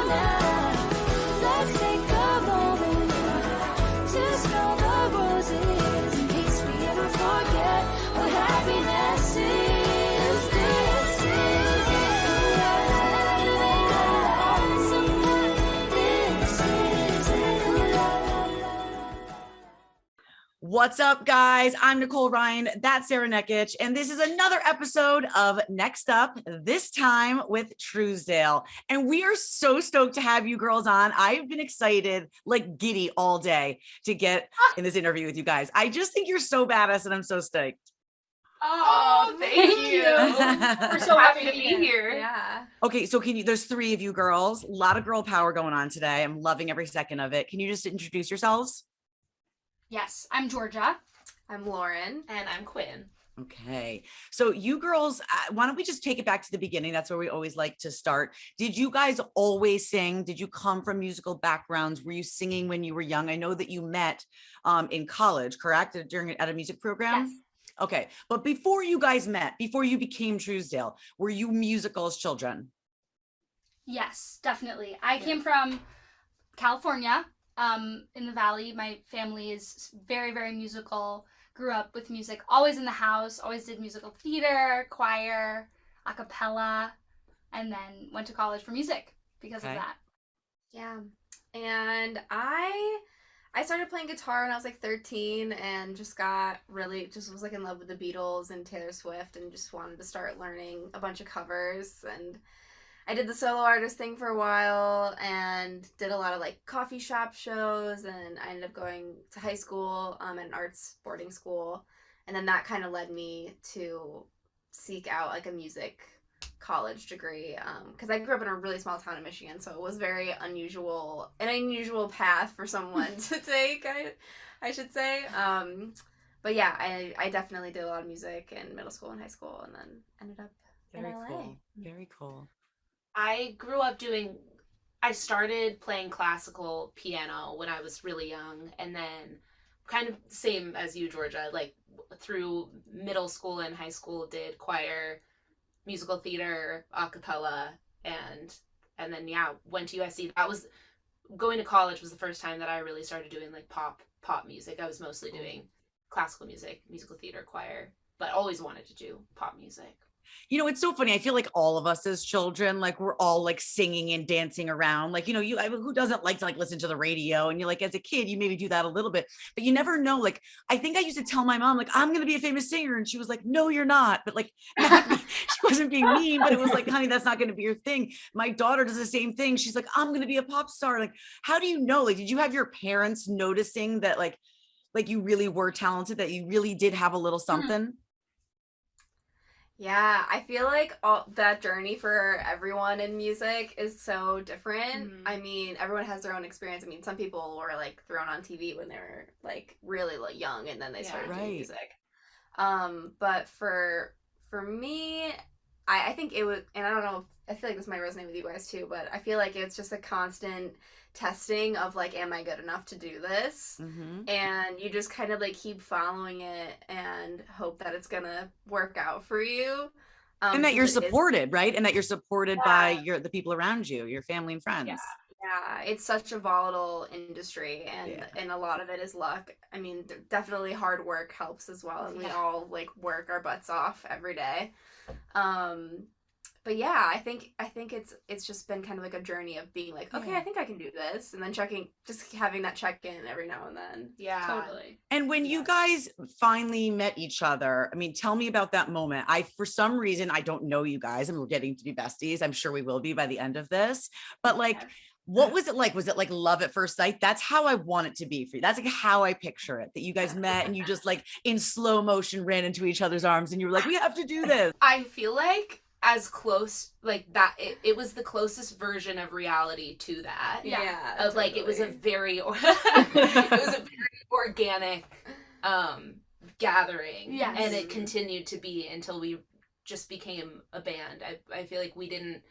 now. Let's take a moment to smell the roses in case we ever forget what happiness is. This is What's up, guys? I'm Nicole Ryan. That's Sarah Nekic. And this is another episode of Next Up, this time with Trousdale. And we are so stoked to have you girls on. I've been excited, like giddy all day to get in this interview with you guys. I just think you're so badass and I'm so stoked. Oh, thank you. We're so happy to be here. Yeah. Okay, so there's three of you girls, a lot of girl power going on today. I'm loving every second of it. Can you just introduce yourselves? Yes, I'm Georgia. I'm Lauren. And I'm Quinn. Okay. So you girls, why don't we just take it back to the beginning? That's where we always like to start. Did you guys always sing? Did you come from musical backgrounds? Were you singing when you were young? I know that you met in college, correct? At a music program? Yes. Okay. But before you guys met, before you became Trousdale, were you musical as children? Yes, definitely. I came from California, in the Valley. My family is very, very musical. Grew up with music, always in the house, always did musical theater, choir, a cappella, and then went to college for music because of that. Yeah. And I started playing guitar when I was like 13 and just was like in love with the Beatles and Taylor Swift and just wanted to start learning a bunch of covers. And I did the solo artist thing for a while and did a lot of like coffee shop shows, and I ended up going to high school at an arts boarding school, and then that kind of led me to seek out like a music college degree because I grew up in a really small town in Michigan, so it was an unusual path for someone to take, I should say. But yeah, I definitely did a lot of music in middle school and high school, and then ended up in LA. Cool. Very cool. I grew up I started playing classical piano when I was really young, and then kind of the same as you, Georgia, like through middle school and high school did choir, musical theater, a cappella, and then went to USC. Going to college was the first time that I really started doing like pop music. I was mostly doing classical music, musical theater, choir, but always wanted to do pop music. You know, it's so funny. I feel like all of us as children, like we're all like singing and dancing around. Like, who doesn't like to like listen to the radio? And you're like, as a kid, you maybe do that a little bit, but you never know. Like, I think I used to tell my mom, like, I'm going to be a famous singer. And she was like, no, you're not. But like, she wasn't being mean, but it was like, honey, that's not going to be your thing. My daughter does the same thing. She's like, I'm going to be a pop star. Like, how do you know? Like, did you have your parents noticing that like you really were talented, that you really did have a little something? Yeah, I feel like all that journey for everyone in music is so different. Mm-hmm. I mean, everyone has their own experience. I mean, some people were like thrown on TV when they were like really young, and then they started doing music. But for me, I think it was, and I don't know, I feel like this might resonate with you guys too, but I feel like it's just a constant testing of like, am I good enough to do this? Mm-hmm. And you just kind of like keep following it and hope that it's gonna work out for you. And that you're supported, right? And that you're supported by the people around you, your family and friends. Yeah, it's such a volatile industry, and a lot of it is luck. I mean, definitely hard work helps as well, and we all like work our butts off every day. But yeah, I think it's just been kind of like a journey of being like, okay, I think I can do this, and then just having that check in every now and then. Yeah, totally. And when you guys finally met each other, I mean, tell me about that moment. For some reason, I don't know you guys, and we're getting to be besties. I'm sure we will be by the end of this. But like, what was it like? Was it like love at first sight? That's how I want it to be for you. That's like how I picture it, that you guys met and you just like in slow motion ran into each other's arms and you were like, we have to do this. I feel like as close like that, it was the closest version of reality to that. Yeah. Of like, it was a very organic gathering. Yes. And it continued to be until we just became a band. I feel like we didn't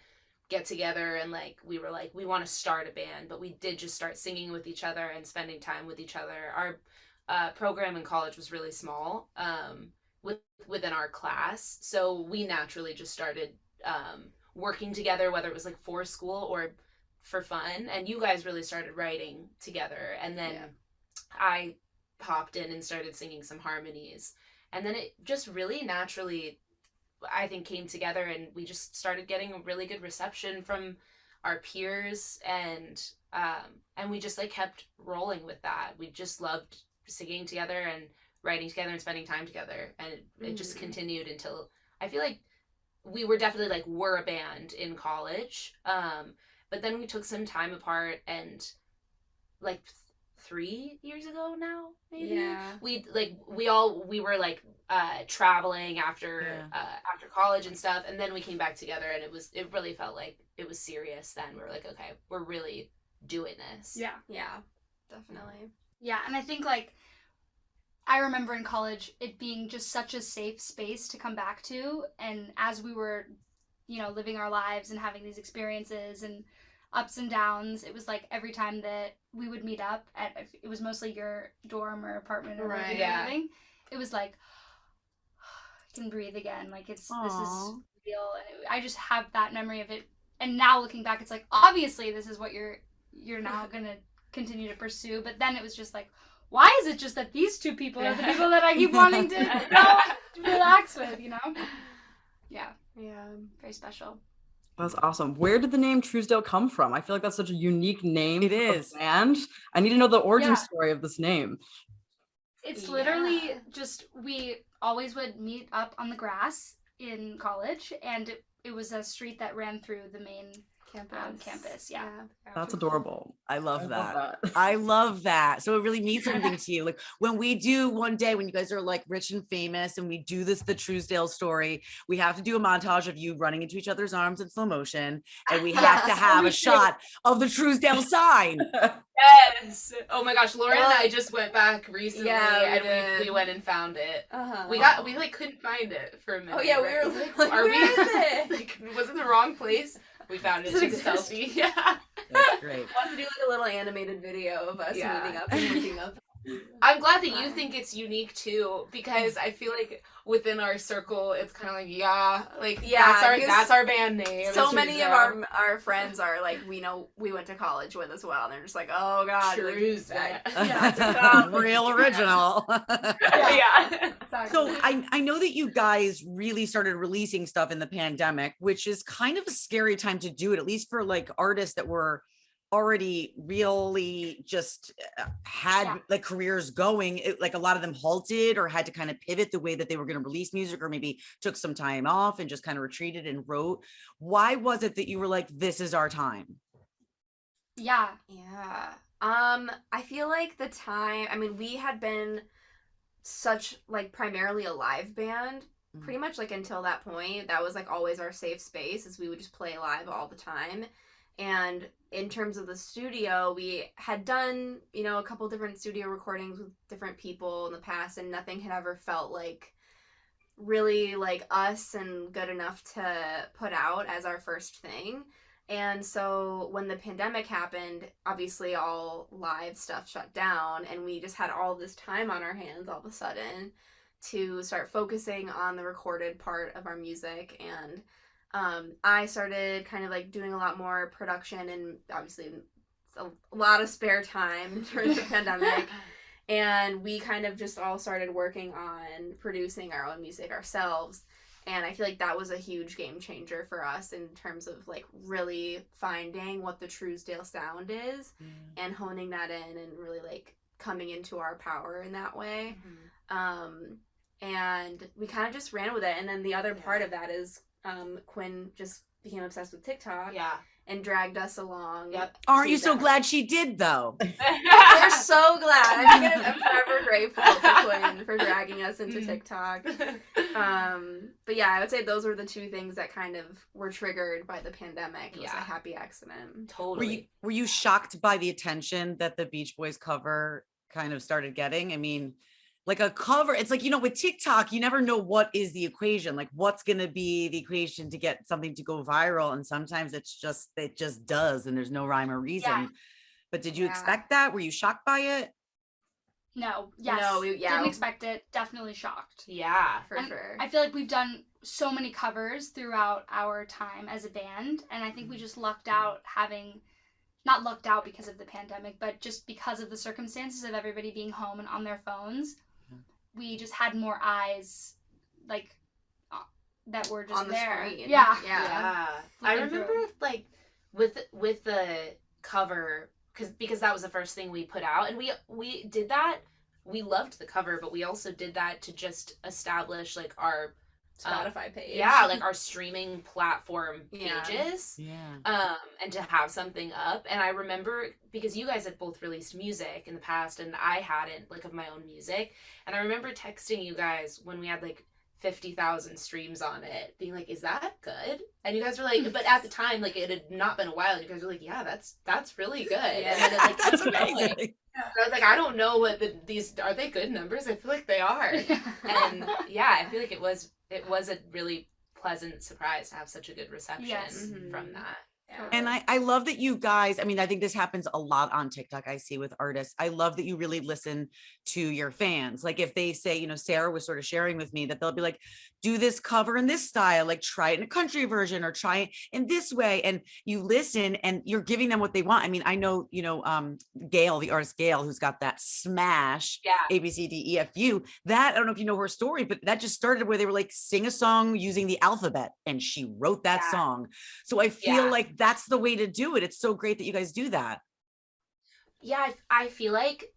get together and like we were like, we want to start a band, but we did just start singing with each other and spending time with each other. Our program in college was really small within our class, so we naturally just started working together, whether it was like for school or for fun, and you guys really started writing together, and then Yeah. I popped in and started singing some harmonies, and then it just really naturally, I think, came together, and we just started getting a really good reception from our peers, and we just like kept rolling with that. We just loved singing together and writing together and spending time together, and it just continued until I feel like we were definitely like we're a band in college, but then we took some time apart, and like 3 years ago now, maybe, Yeah. we were like traveling after after college and stuff, and then we came back together, and it really felt like it was serious then. We were like, okay, we're really doing this. Yeah. Yeah, definitely. Yeah, and I think like I remember in college it being just such a safe space to come back to, and as we were, you know, living our lives and having these experiences and ups and downs, it was like every time that we would meet up at, it was mostly your dorm or apartment or wherever Right. you were Yeah. living, it was like I can breathe again, like this is Aw. real, and I just have that memory of it. And now looking back, it's like obviously this is what you're now gonna continue to pursue, but then it was just like, why is it just that these two people are the people that I keep wanting to relax with, you know? Yeah, Yeah. very special. That's awesome. Where did the name Trousdale come from? I feel like that's such a unique name It for a is. band. I need to know the origin Yeah. story of this name. It's literally Yeah. just, we always would meet up on the grass in college, and it was a street that ran through the main campus. Yeah. That's adorable. I love that. that. I love that. So it really means something to you. Like when we do one day, when you guys are like rich and famous and we do the Trousdale story, we have to do a montage of you running into each other's arms in slow motion. And we have to Yes. have a shot of the Trousdale sign. Yes. Oh my gosh, Laura and I just went back recently, Yeah, we and did. we went and found it. Uh-huh. We like couldn't find it for a minute. Oh yeah, we right? were like, Are where is it? Like, was it the wrong place? We found it. Does it Took a exist? selfie. Yeah. That's great. I want to do like a little animated video of us Yeah. meeting up and looking up. I'm glad that you Fun. think it's unique too, because I feel like within our circle, it's kind of like, yeah, because that's our band name. So It's many of Trousdale. our friends are like, we know we went to college with as well, and they're just like, oh god, like, Trousdale. Yeah. Real original. Yeah. So I know that you guys really started releasing stuff in the pandemic, which is kind of a scary time to do it, at least for like artists that were already really just had like careers going. Like a lot of them halted or had to kind of pivot the way that they were going to release music, or maybe took some time off and just kind of retreated and wrote. Why was it that you were like, this is our time? Yeah. Yeah. I feel like the time, I mean, we had been such like primarily a live band pretty much like until that point. That was like always our safe space, is we would just play live all the time. And in terms of the studio, we had done, you know, a couple different studio recordings with different people in the past, and nothing had ever felt like really like us and good enough to put out as our first thing. And so when the pandemic happened, obviously all live stuff shut down, and we just had all this time on our hands all of a sudden to start focusing on the recorded part of our music. And I started kind of like doing a lot more production, and obviously a lot of spare time during the pandemic. And we kind of just all started working on producing our own music ourselves. And I feel like that was a huge game changer for us in terms of like really finding what the Trousdale sound is and honing that in and really like coming into our power in that way. And we kind of just ran with it. And then the other part of that is Quinn just became obsessed with TikTok Yeah. and dragged us along. Yep. Aren't to you so that. glad she did though? We're so glad. I'm forever grateful to Quinn for dragging us into TikTok. But yeah, I would say those were the two things that kind of were triggered by the pandemic. It was a Yeah. happy accident. Totally. Were you shocked by the attention that the Beach Boys cover kind of started getting? I mean, like a cover, it's like, you know, with TikTok, you never know what is the equation, like what's going to be the equation to get something to go viral. And sometimes it just does. And there's no rhyme or reason. Yeah. But did you Yeah. expect that? Were you shocked by it? No. Yes. No, Didn't expect it. Definitely shocked. Yeah. For And sure. I feel like we've done so many covers throughout our time as a band, and I think we just lucked out having not lucked out because of the pandemic, but just because of the circumstances of everybody being home and on their phones, we just had more eyes, like, that were just On the there. screen. Yeah. I Flipping remember through. like with the cover because that was the first thing we put out, and we did that. We loved the cover, but we also did that to just establish like our Spotify page. Yeah, like our streaming platform Yeah. pages. Yeah. And to have something up. And I remember because you guys had both released music in the past and I hadn't, like, of my own music. And I remember texting you guys when we had like 50,000 streams on it, being like, is that good? And you guys were like, but at the time, like, it had not been a while. And you guys were like, yeah, that's really good. Yeah. And then like, That's kept going. amazing. So I was like, I don't know what these are they good numbers? I feel like they are. And yeah, I feel like it was a really pleasant surprise to have such a good reception Yes. from that. Yeah. And I love that you guys, I mean, I think this happens a lot on TikTok. I see with artists. I love that you really listen to your fans. Like if they say, you know, Sarah was sort of sharing with me that they'll be like, do this cover in this style, like try it in a country version or try it in this way. And you listen and you're giving them what they want. I mean, I know, you know, Gail, the artist Gail, who's got that smash A, B, C, D, E, F, U, that, I don't know if you know her story, but that just started where they were like, sing a song using the alphabet. And she wrote that song. So I feel like that's the way to do it. It's so great that you guys do that. Yeah, I feel like,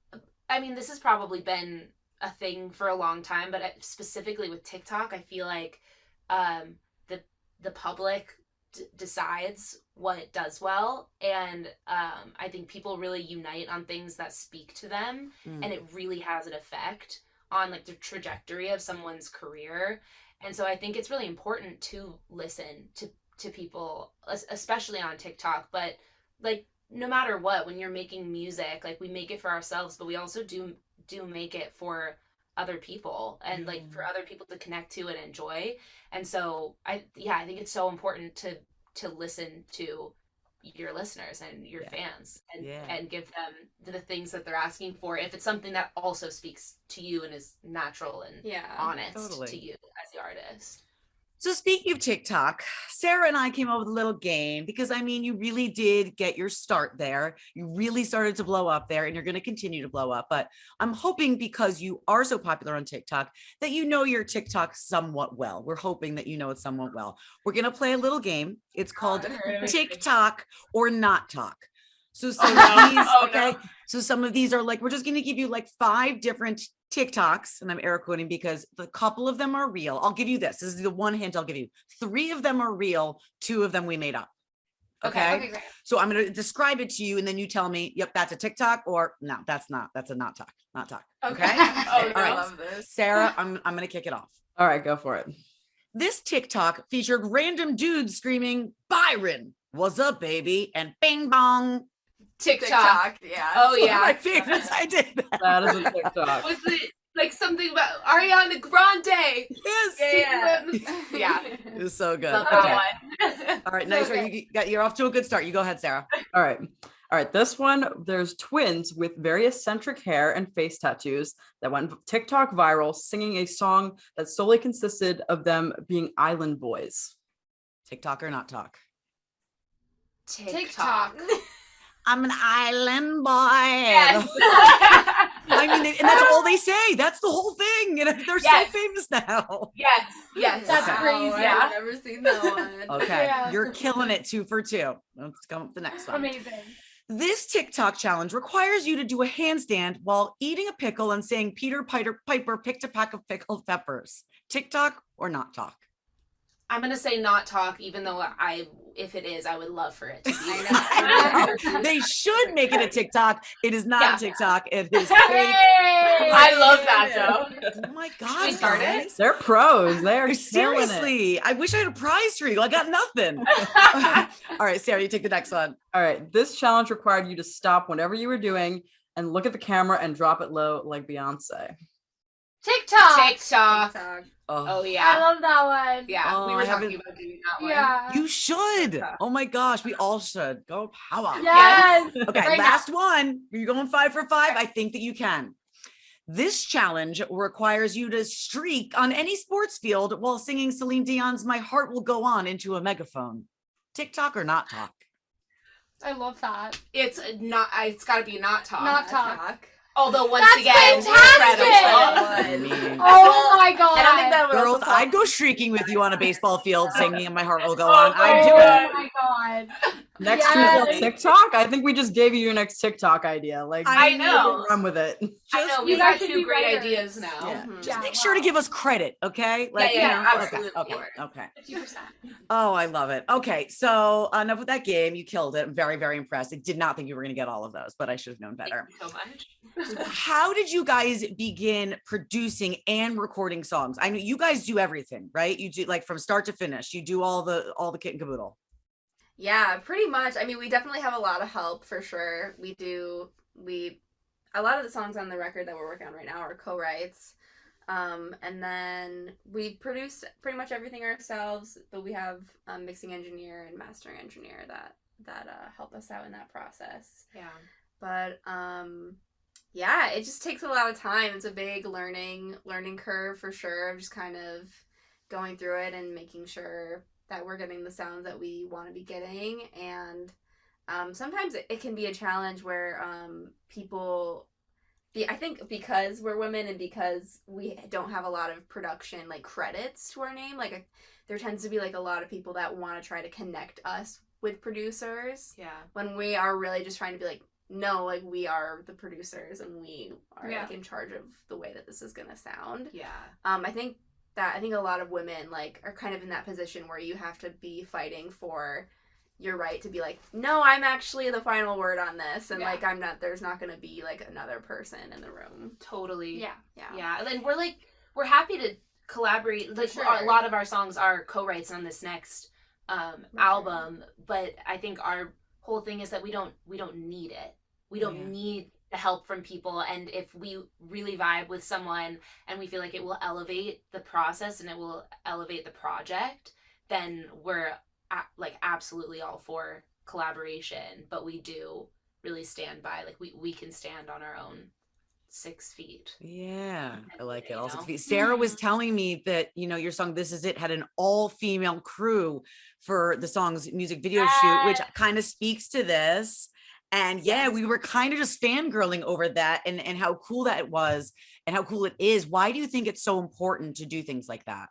I mean, this has probably been a thing for a long time, but specifically with TikTok, I feel like the public decides what does well. And I think people really unite on things that speak to them. And it really has an effect on like the trajectory of someone's career. And so I think it's really important to listen to people, especially on TikTok, but like no matter what, when you're making music, like we make it for ourselves, but we also do make it for other people and like for other people to connect to and enjoy. And so I think it's so important to listen to your listeners and your fans and give them the things that they're asking for if it's something that also speaks to you and is natural and honest to you as the artist. So speaking of TikTok, Sarah and I came up with a little game because I mean, you really did get your start there. You really started to blow up there and you're going to continue to blow up. But I'm hoping because you are so popular on TikTok that you know your TikTok somewhat well. We're hoping that you know it somewhat well. We're going to play a little game. It's called TikTok or Not Talk. So some of these, so some of these are like, we're just going to give you like 5 different TikToks, and I'm air quoting because a couple of them are real. I'll give you this. This is the one hint I'll give you. 3 of them are real. 2 of them we made up. Okay, great. So I'm going to describe it to you and then you tell me, yep, that's a TikTok or no, that's not. That's a not talk. Not talk. Okay. Oh, All right. I love this. Sarah, I'm going to kick it off. All right, go for it. This TikTok featured random dudes screaming, Byron, what's up, baby? And bing bong. TikTok. Yeah. Oh One of yeah. my favorites. I did that. That is a TikTok. Was it like something about Ariana Grande? Yes. Yeah. It was so good. Love Okay. that one. All right. Nice. You're off to a good start. You go ahead, Sarah. All right. This one, there's twins with very eccentric hair and face tattoos that went TikTok viral, singing a song that solely consisted of them being island boys. TikTok or not talk? TikTok. I'm an island boy. Yes. I mean, and that's all they say. That's the whole thing. And they're so famous now. Yes. That's Okay. crazy. I've never seen that one. Okay. Yeah. You're killing it 2 for 2. Let's come up with the next one. Amazing. This TikTok challenge requires you to do a handstand while eating a pickle and saying Peter Piper picked a pack of pickled peppers. TikTok or not talk? I'm gonna say not talk, even though if it is, I would love for it to be. I know. They should make it a TikTok. It is not a TikTok. It is fake. I love that though. Oh my God. we start it? guys. They're pros. They're killing it. Seriously, I wish I had a prize for you. I got nothing. All right, Sarah, you take the next one. All right. This challenge required you to stop whatever you were doing and look at the camera and drop it low like Beyonce. TikTok. TikTok. Oh I yeah. love that one. Yeah. Oh, we I were haven't- talking about doing that one. Yeah. You should. Oh my gosh, we all should. Go power. Yes. Okay, Right now. last one. You're going 5 for 5. I think that you can. This challenge requires you to streak on any sports field while singing Celine Dion's My Heart Will Go On into a megaphone. TikTok or not talk? I love that. It's not. It's got to be not Tock. Not Tock. Although once That's again, fantastic! incredible. Oh my god. And I think that would Girls, also fall- I'd go streaking with you on a baseball field singing and my heart will go Oh on. my I'd do God. it. Oh my god. Next Yes. to TikTok, I think we just gave you your next TikTok idea. Like, I know. run with it. I know. You We've guys got should 2 be great writers. ideas now. Yeah. Mhm. Just Yeah, make sure to wow. give us credit, okay? Yeah, you know, absolutely. Okay. 50%. Oh, I love it. Okay, so enough with that game. You killed it. I'm very, very impressed. I did not think you were going to get all of those, but I should have known better. Thank you so much. How did you guys begin producing and recording songs? I know you guys do everything, right? You do like from start to finish. You do all the kit and caboodle. Yeah, pretty much. I mean, we definitely have a lot of help for sure. A lot of the songs on the record that we're working on right now are co-writes. And then we produce pretty much everything ourselves, but we have a mixing engineer and mastering engineer that help us out in that process. Yeah. But yeah, it just takes a lot of time. It's a big learning curve for sure. Just kind of going through it and making sure that we're getting the sounds that we want to be getting. And sometimes it can be a challenge where I think because we're women and because we don't have a lot of production like credits to our name, like there tends to be like a lot of people that want to try to connect us with producers. Yeah. When we are really just trying to be like, no, like we are the producers and we are Yeah. like in charge of the way that this is gonna sound. Yeah. I think a lot of women like are kind of in that position where you have to be fighting for your right to be like, no, I'm actually the final word on this, and Yeah. like there's not gonna be like another person in the room. Totally. Yeah. Yeah. And then we're happy to collaborate. Like Sure. a lot of our songs are co-writes on this next album, but I think our whole thing is that we don't need it. We don't Yeah. need the help from people, and if we really vibe with someone and we feel like it will elevate the process and it will elevate the project, then we're like absolutely all for collaboration. But we do really stand by, like we can stand on our own 6 feet. Yeah, I like it. You All 6 know? feet. Sarah was telling me that, your song This Is It had an all-female crew for the song's music video shoot, which kind of speaks to this. And yeah, we were kind of just fangirling over that and how cool that was and how cool it is. Why do you think it's so important to do things like that?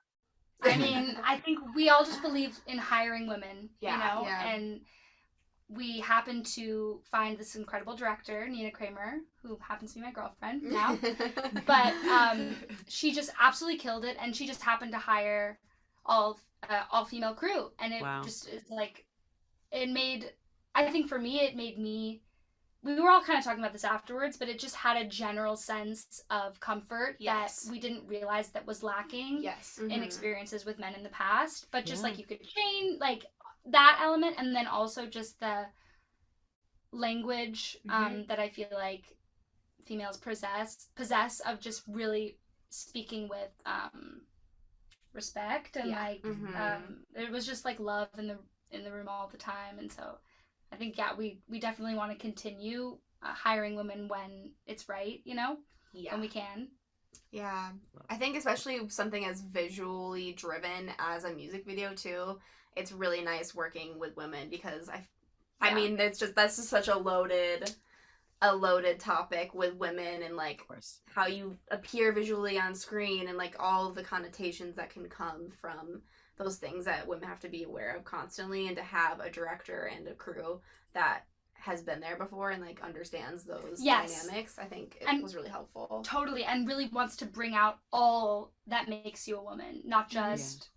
I mean, I think we all just believe in hiring women, Yeah. Yeah. and we happened to find this incredible director, Nina Kramer, who happens to be my girlfriend now. But she just absolutely killed it, and she just happened to hire all female crew, and it Wow. just is like I think for me it made me. We were all kind of talking about this afterwards, but it just had a general sense of comfort Yes. that we didn't realize that was lacking Yes. in Mhm. experiences with men in the past. But just Yeah. like you could change like that element, and then also just the language that I feel like females possess of just really speaking with respect and Yeah. like Mhm. there was just like love in the room all the time. And so I think we definitely want to continue hiring women when it's right, Yeah. when we can. Yeah. I think especially something as visually driven as a music video too, it's really nice working with women because I Yeah. mean that's just such a loaded topic with women and like Of course. how you appear visually on screen and like all the connotations that can come from those things that women have to be aware of constantly, and to have a director and a crew that has been there before and like understands those Yes. dynamics, I think it And- was really helpful. Totally, and really wants to bring out all that makes you a woman, not just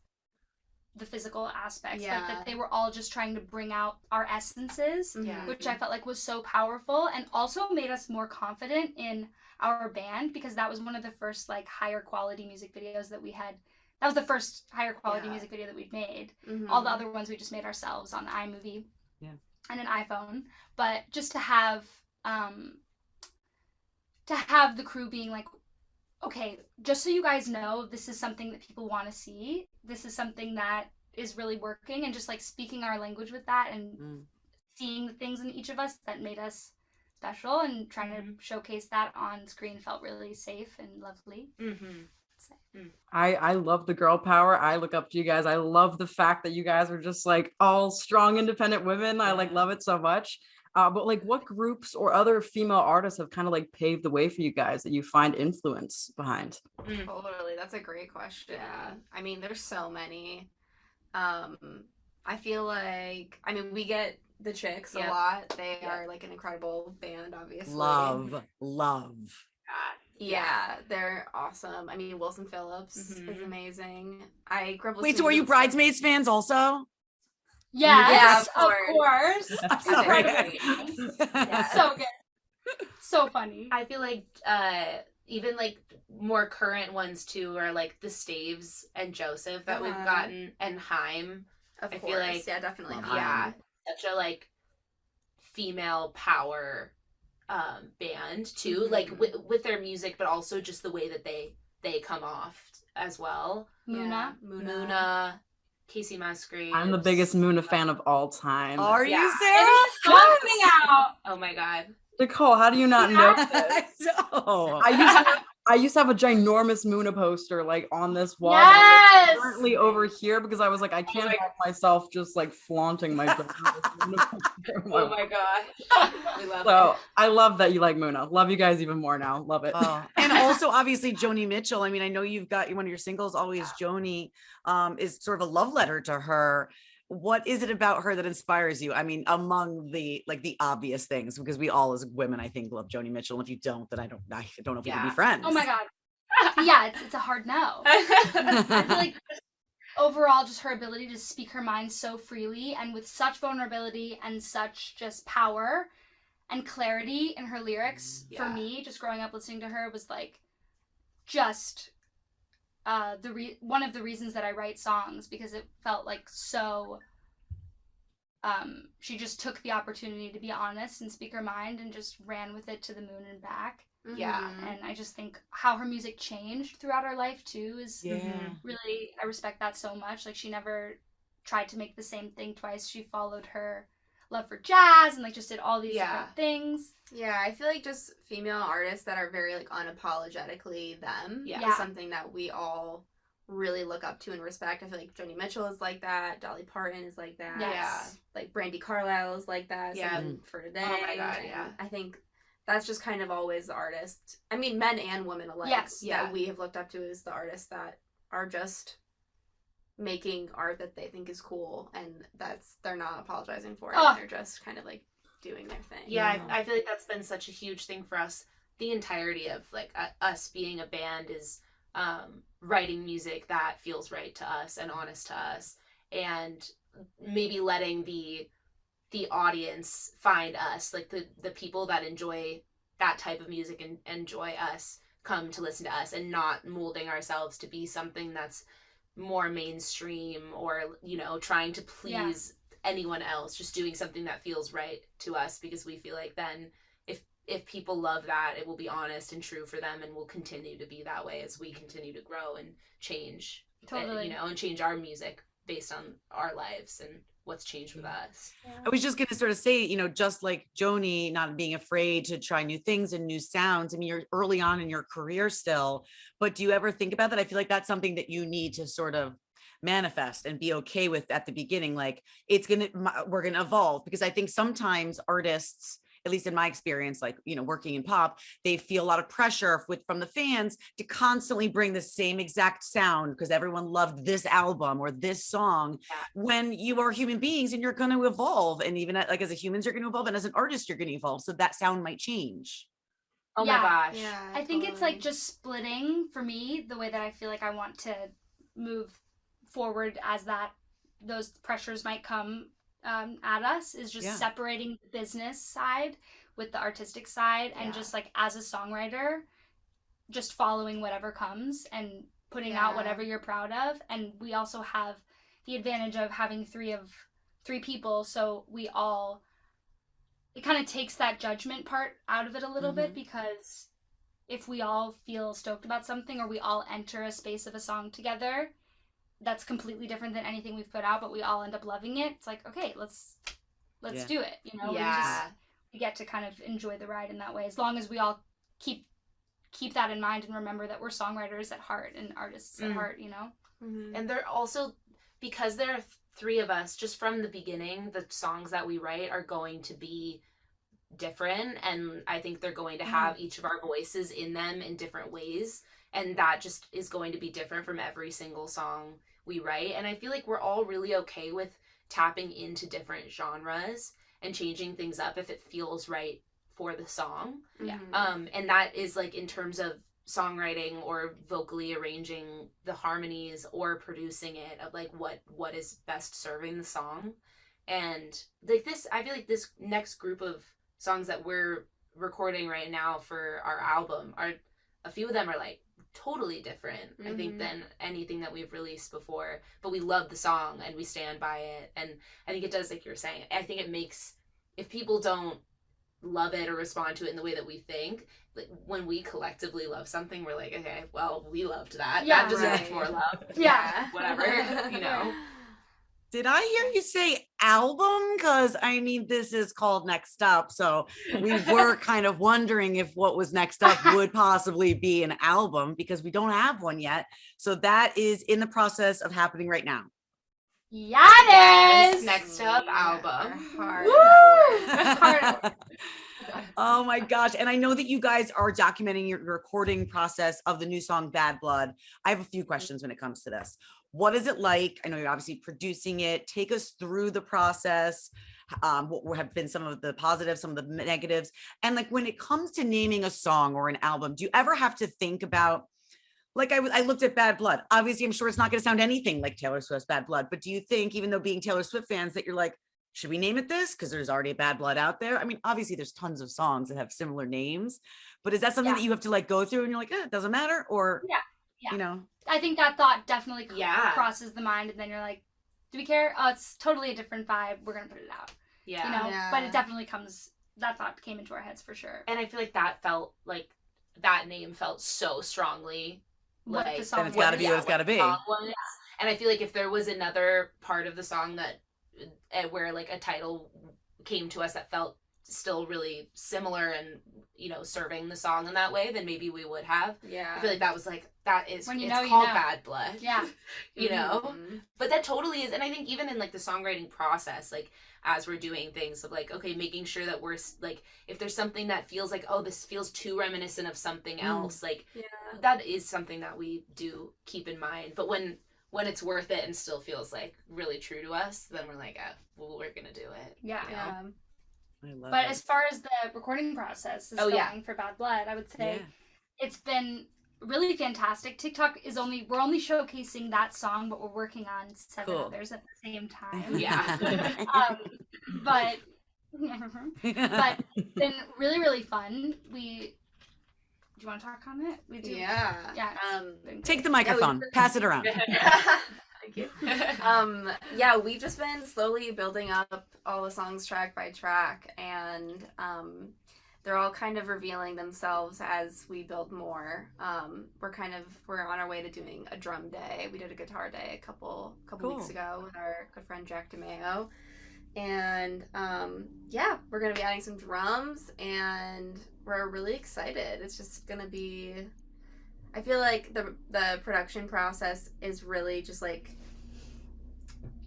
the physical aspects, but Yeah. that they were all just trying to bring out our essences, Yeah. which I felt like was so powerful, and also made us more confident in our band, because that was one of the first like higher quality music videos that we had. That was the first higher quality Yeah. music video that we'd made. Mhm. All the other ones we just made ourselves on iMovie Yeah. and an iPhone. But just to have the crew being like, okay, just so you guys know, this is something that people want to see. This is something that is really working, and just like speaking our language with that and seeing the things in each of us that made us special and trying to showcase that on screen felt really safe and lovely. Mm-hmm. say. I love the girl power. I look up to you guys. I love the fact that you guys are just like all strong, independent women. I like love it so much. But like, what groups or other female artists have kind of like paved the way for you guys that you find influence behind? Totally, that's a great question. Yeah. I mean, there's so many. I feel like, I mean, we get the Chicks a Yep. lot. They Yep. are like an incredible band, obviously. Love. Yeah, they're awesome. I mean, Wilson Phillips is Mhm. amazing. I grew up Wait, so listening are to you the- Bridesmaids fans also? Yes, Yeah, of of course. I'm sorry. Yeah. So good. So funny. I feel like even like more current ones too are like the Staves and Joseph that we've Uh-huh. gotten, and Haim. Of I course, feel like- yeah, definitely. Love Yeah, such a like female power band too, Mhm. like with their music, but also just the way that they come off as well. Muna. Muna, Casey Musgraves. I'm the biggest Muna fan of all time. Are you, Yeah. Sarah? Coming out. Oh my god. Nicole, how do you not know this? No. I used to have a ginormous Muna poster like on this wall. Yes. Currently over here because I was like, I can't help myself just like flaunting my Muna poster. Oh my god. We love So I love that you like Muna. Love you guys even more now. Love it. Oh, and also obviously Joni Mitchell. I mean, I know you've got one of your singles, Always Joni, is sort of a love letter to her. What is it about her that inspires you? I mean, among the obvious things, because we all as women, I think, love Joni Mitchell. And if you don't, then I don't know if we can be Yeah. friends. Oh my god. Yeah, it's a hard no. I feel like just overall, just her ability to speak her mind so freely and with such vulnerability and such just power and clarity in her lyrics. For Yeah. me, just growing up listening to her was like just one of the reasons that I write songs, because it felt like so. She just took the opportunity to be honest and speak her mind and just ran with it to the moon and back. Yeah. Mhm. And I just think how her music changed throughout her life too is Yeah. really, I respect that so much. Like, she never tried to make the same thing twice. She followed her love for jazz and like just did all these Yeah. different things. Yeah, I feel like just female artists that are very like unapologetically them Yeah. is something that we all really look up to and respect. I feel like Joni Mitchell is like that. Dolly Parton is like that. Yes. Like Brandy Carlisle is like that. Yeah. Something for today. Oh my God, and yeah. I think that's just kind of always the artist. I mean, men and women alike. Yes. Yeah. That we have looked up to as the artists that are just making art that they think is cool, and they're not apologizing for it. Oh. They're just kind of like doing their thing. Yeah, I feel like that's been such a huge thing for us. The entirety of like us being a band is writing music that feels right to us and honest to us, and maybe letting the audience find us, like the people that enjoy that type of music and enjoy us come to listen to us, and not molding ourselves to be something that's more mainstream or trying to please anyone else, just doing something that feels right to us, because we feel like then if people love that, it will be honest and true for them, and will continue to be that way as we continue to grow and change. Totally. And change our music based on our lives and what's changed with us. I was just going to sort of say, just like Joni, not being afraid to try new things and new sounds. I mean, you're early on in your career still, but do you ever think about that? I feel like that's something that you need to sort of manifest and be okay with at the beginning. Like, we're going to evolve, because I think sometimes artists, at least in my experience, like, working in pop, they feel a lot of pressure from the fans to constantly bring the same exact sound because everyone loved this album or this song. Yeah. When you are human beings and you're going to evolve, and even like as a humans, you're going to evolve, and as an artist, you're going to evolve. So that sound might change. Oh Yeah. my gosh. Yeah. I think it's like totally. just splitting, for me, the way that I feel like I want to move forward as those pressures might come at us, is just Yeah. separating the business side with the artistic side, and Yeah. just like as a songwriter, just following whatever comes and putting out Yeah. whatever you're proud of. And we also have the advantage of having three people, so it kind of takes that judgment part out of it a little bit, because if we all feel stoked about something, or we all enter a space of a song together that's completely different than anything we've put out, but we all end up loving it, it's like, okay, let's Yeah. do it. Yeah. We get to kind of enjoy the ride in that way, as long as we all keep keep that in mind and remember that we're songwriters at heart and artists at heart, you know? Mm-hmm. And they're also, because there are three of us, just from the beginning, the songs that we write are going to be different, and I think they're going to have each of our voices in them in different ways, and that just is going to be different from every single song we write. And I feel like we're all really okay with tapping into different genres and changing things up if it feels right for the song. Yeah. And that is like in terms of songwriting or vocally arranging the harmonies or producing it, of like what is best serving the song. And like this, I feel like this next group of songs that we're recording right now for our album, are a few of them are like totally different, I think, than anything that we've released before, but we love the song and we stand by it. And I think it does, like you're saying, I think it makes, if people don't love it or respond to it in the way that we think, like when we collectively love something, we're like, okay, well, we loved that. Yeah, that deserves more love. Yeah. Whatever, you know. Did I hear you say album? Because I mean, this is called Next Up. So we were kind of wondering if what was next up would possibly be an album, because we don't have one yet. So that is in the process of happening right now. Yeah, it is. Next up, album. Woo! Oh my gosh. And I know that you guys are documenting your recording process of the new song Bad Blood. I have a few questions when it comes to this. What is it like? I know you're obviously producing it. Take us through the process. What have been some of the positives, some of the negatives? And like when it comes to naming a song or an album, do you ever have to think about, like I looked at Bad Blood. Obviously, I'm sure it's not going to sound anything like Taylor Swift's Bad Blood, but do you think, even though being Taylor Swift fans, that you're like, should we name it this? Because there's already a Bad Blood out there. I mean, obviously there's tons of songs that have similar names, but is that something that you have to like go through and you're like, it doesn't matter? Or, Yeah. you know? I think that thought definitely Yeah. crosses the mind, and then you're like, do we care? Oh, it's totally a different vibe. We're going to put it out. Yeah. You know? Yeah. But it definitely comes, that thought came into our heads for sure. And I feel like that felt like, that name felt so strongly What like the song Then it's got to was. be what it's got to be. song was. And I feel like if there was another part of the song that where like a title came to us that felt still really similar and, you know, serving the song in that way, then maybe we would have. Yeah. I feel like that was like, that is, When you it's know, you called know. Bad Blood. Yeah. You know? Mhm. But that totally is. And I think even in like the songwriting process, like as we're doing things of like, okay, making sure that we're like, if there's something that feels like, oh, this feels too reminiscent of something else, like Yeah. that is something that we do keep in mind. But when it's worth it and still feels like really true to us, then we're like, well, we're gonna do it. Yeah. You know? Yeah. I love But it. as far as the recording process is going for Bad Blood, I would say it's been really fantastic. TikTok is we're only showcasing that song, but we're working on 7 Cool. others at the same time. Yeah. But it's been really, really fun. Do you want to talk on it? We do. Yeah. Yeah. Take the microphone, pass it around. Thank you. Yeah, we've just been slowly building up all the songs track by track, and they're all kind of revealing themselves as we build more. We're on our way to doing a drum day. We did a guitar day a couple weeks ago with our good friend Jack DeMeo. And we're gonna be adding some drums, and we're really excited. It's just gonna be, I feel like the production process is really just like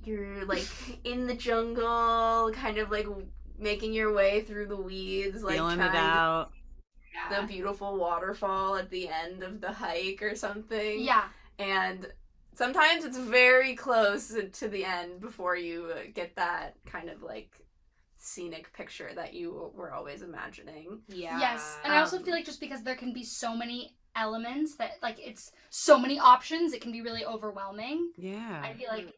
you're like in the jungle, kind of like making your way through the weeds, like Feeling trying it out. the beautiful waterfall at the end of the hike or something. Yeah. And sometimes it's very close to the end before you get that kind of like scenic picture that you were always imagining. Yeah. Yes. And I also feel like just because there can be so many elements that like it's so many options, it can be really overwhelming. Yeah. I feel like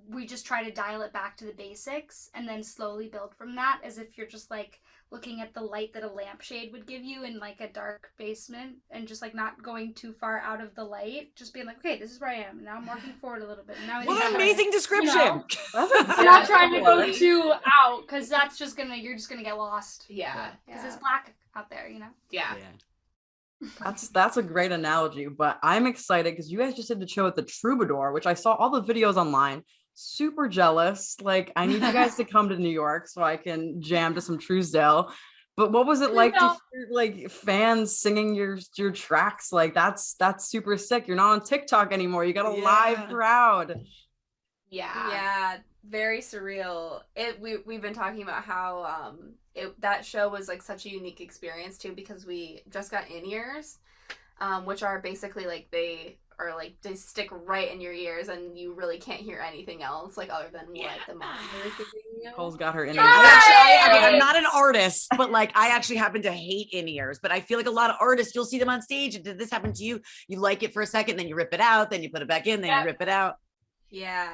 we just try to dial it back to the basics and then slowly build from that, as if you're just like looking at the light that a lampshade would give you in like a dark basement, and just like not going too far out of the light, just being like, okay, this is where I am, and now I'm walking forward a little bit, and now What an amazing description. know? That's a I'm not trying to go Really? too out, because that's just you're just gonna get lost. Yeah. Because it's black out there, you know. Yeah. That's a great analogy, but I'm excited because you guys just did the show at the Troubadour, which I saw all the videos online. Super jealous. Like, I need you guys to come to New York so I can jam to some Trousdale. But what was it like to No. hear like fans singing your tracks? Like that's super sick. You're not on TikTok anymore. You got a live Yeah. crowd. Yeah, very surreal. We've been talking about how that show was like such a unique experience too, because we just got in-ears, which are basically like they stick right in your ears and you really can't hear anything else like other than what the monitor is giving you. Nicole's got her in I'm not an artist, but like I actually happen to hate in-ears. But I feel like a lot of artists, you'll see them on stage. And did this happen to you? You like it for a second, then you rip it out, then you put it back in, then you rip it out. Yeah.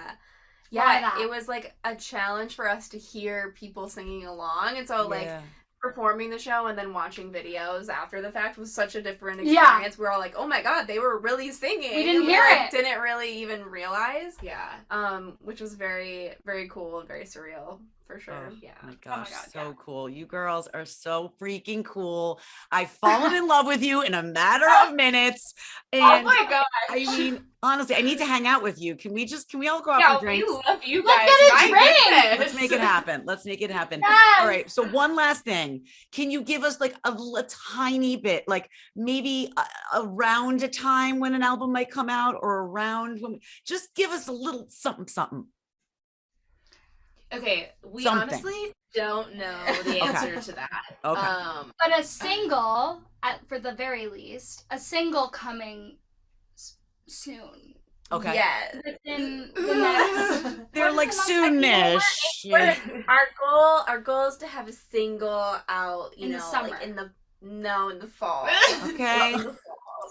Why Yeah, that? it was like a challenge for us to hear people singing along. And so like performing the show and then watching videos after the fact was such a different experience. We're all like, oh my god, they were really singing. We didn't And hear like, it. Didn't really even realize. Yeah. Which was very, very cool and very surreal for sure. Oh, Yeah. my gosh, God, so cool. You girls are so freaking cool. I've fallen in love with you in a matter of minutes. And Oh my god. I mean, honestly, I need to hang out with you. Can we all go out Yeah, for drinks? we love you Let's guys. get a My drink. goodness. Let's make it happen. Let's make it happen. Yes. All right. So one last thing. Can you give us like a tiny bit, like maybe around a time when an album might come out or around when just give us a little something. Okay, we Something. honestly don't know the answer to that. Okay. But a single, for the very least, a single coming soon. Okay. Yes. Within the next. They're like What's the month? soonish. Our goal is to have a single out, In the summer. like in the fall. Okay. In the fall.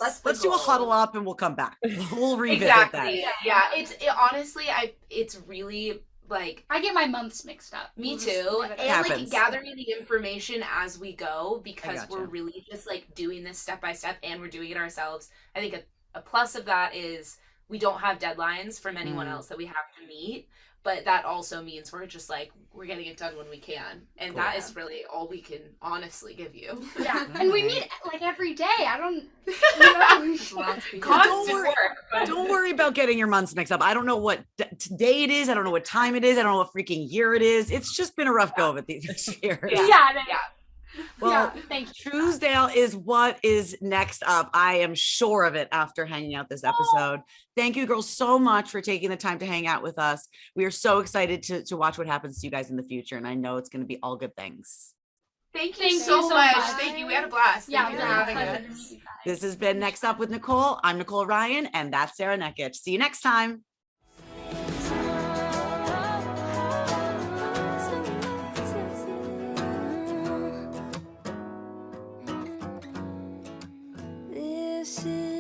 That's the Let's do a goal. huddle up and we'll come back. We'll revisit Exactly. that. Yeah. Honestly, it's really like I get my months mixed up. me We'll just too, leave it at and that. happens. like gathering the information as we go because gotcha. we're really just like doing this step by step and we're doing it ourselves. I think a plus of that is we don't have deadlines from anyone else that we have to meet, but that also means we're just like we're getting it done when we can, and Cool. that is really all we can honestly give you. Yeah, and we meet like every day. I don't, you know. Constant work. but- Don't worry about getting your months mixed up. I don't know what day it is. I don't know what time it is. I don't know what freaking year it is. It's just been a rough go of it this year. Yeah. Yeah. Well, Yeah, thank you. Trousdale is what is next up. I am sure of it after hanging out this episode. Thank you girls so much for taking the time to hang out with us. We are so excited to watch what happens to you guys in the future. And I know it's going to be all good things. Thank you Thank so you so much. much. Thank you. We had a blast. Yeah, Thank you it for was a having pleasure to us. meet you guys. This has been Next Up with Nicole. I'm Nicole Ryan, and that's Sarah Nekic. See you next time. This is